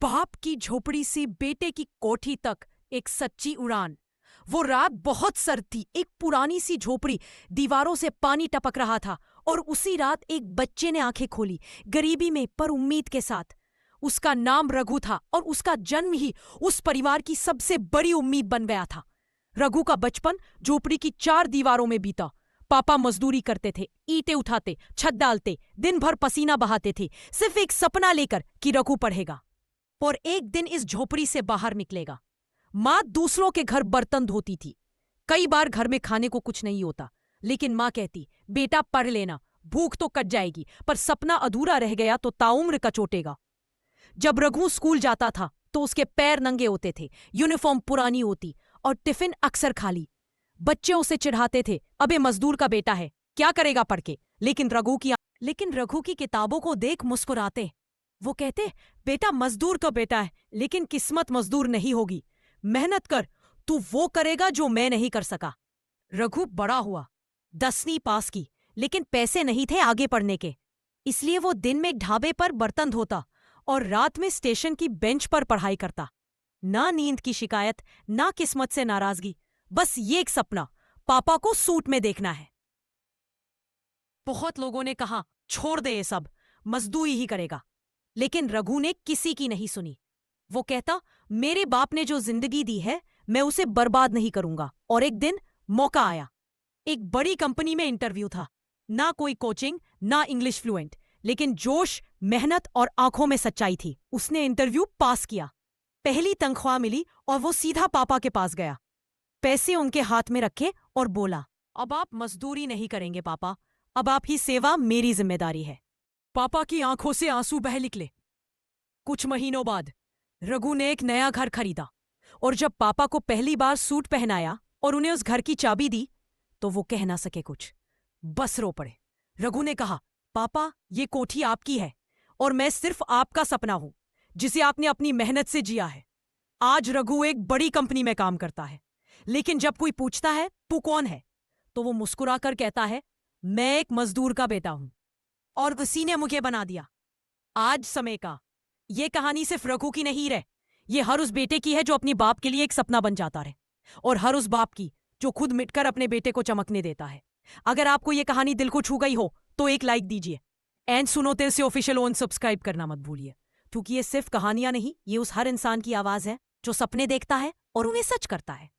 बाप की झोपड़ी से बेटे की कोठी तक एक सच्ची उड़ान। वो रात बहुत सर्द थी। एक पुरानी सी झोपड़ी, दीवारों से पानी टपक रहा था। और उसी रात एक बच्चे ने आंखें खोली, गरीबी में पर उम्मीद के साथ। उसका नाम रघु था और उसका जन्म ही उस परिवार की सबसे बड़ी उम्मीद बन गया था। रघु का बचपन झोपड़ी की 4 दीवारों में बीता। पापा मजदूरी करते थे, ईंटें उठाते, छत डालते, दिन भर पसीना बहाते थे, सिर्फ एक सपना लेकर कि रघु पढ़ेगा और एक दिन इस झोपड़ी से बाहर निकलेगा। माँ दूसरों के घर बर्तन धोती थी। कई बार घर में खाने को कुछ नहीं होता, लेकिन माँ कहती, बेटा पढ़ लेना, भूख तो कट जाएगी, पर सपना अधूरा रह गया तो ताउम्र कचोटेगा। जब रघु स्कूल जाता था तो उसके पैर नंगे होते थे, यूनिफॉर्म पुरानी होती और टिफिन अक्सर खाली। बच्चे उसे चिढ़ाते थे, अबे मजदूर का बेटा है, क्या करेगा पढ़ के। लेकिन रघु की किताबों को देख मुस्कुराते। वो कहते, बेटा मजदूर तो बेटा है, लेकिन किस्मत मजदूर नहीं होगी। मेहनत कर, तू वो करेगा जो मैं नहीं कर सका। रघु बड़ा हुआ, 10वीं पास की, लेकिन पैसे नहीं थे आगे पढ़ने के। इसलिए वो दिन में ढाबे पर बर्तन धोता और रात में स्टेशन की बेंच पर पढ़ाई करता। ना नींद की शिकायत, ना किस्मत से नाराजगी, बस ये एक सपना, पापा को सूट में देखना है। बहुत लोगों ने कहा, छोड़ दे ये सब, मजदूरी ही करेगा। लेकिन रघु ने किसी की नहीं सुनी। वो कहता, मेरे बाप ने जो जिंदगी दी है मैं उसे बर्बाद नहीं करूंगा। और एक दिन मौका आया। एक बड़ी कंपनी में इंटरव्यू था। ना कोई कोचिंग, ना इंग्लिश फ्लुएंट, लेकिन जोश, मेहनत और आंखों में सच्चाई थी। उसने इंटरव्यू पास किया, पहली तनख्वाह मिली और वो सीधा पापा के पास गया। पैसे उनके हाथ में रखे और बोला, अब आप मजदूरी नहीं करेंगे पापा, अब आपकी सेवा मेरी जिम्मेदारी है। पापा की आंखों से आंसू बह निकले। कुछ महीनों बाद रघु ने एक नया घर खरीदा और जब पापा को पहली बार सूट पहनाया और उन्हें उस घर की चाबी दी तो वो कह ना सके कुछ, बस रो पड़े। रघु ने कहा, पापा ये कोठी आपकी है और मैं सिर्फ आपका सपना हूं जिसे आपने अपनी मेहनत से जिया है। आज रघु एक बड़ी कंपनी में काम करता है, लेकिन जब कोई पूछता है तू कौन है, तो वो मुस्कुराकर कहता है, मैं एक मजदूर का बेटा हूं और उसी ने मुझे बना दिया। आज समय का ये कहानी सिर्फ रघु की नहीं रहे, ये हर उस बेटे की है जो अपनी बाप के लिए एक सपना बन जाता रहे, और हर उस बाप की जो खुद मिटकर अपने बेटे को चमकने देता है। अगर आपको ये कहानी दिल को छू गई हो तो एक लाइक दीजिए एंड सुनो तेरे से ऑफिशियल ओन सब्सक्राइब करना मत भूलिए, क्योंकि ये सिर्फ कहानियां नहीं, ये उस हर इंसान की आवाज है जो सपने देखता है और उन्हें सच करता है।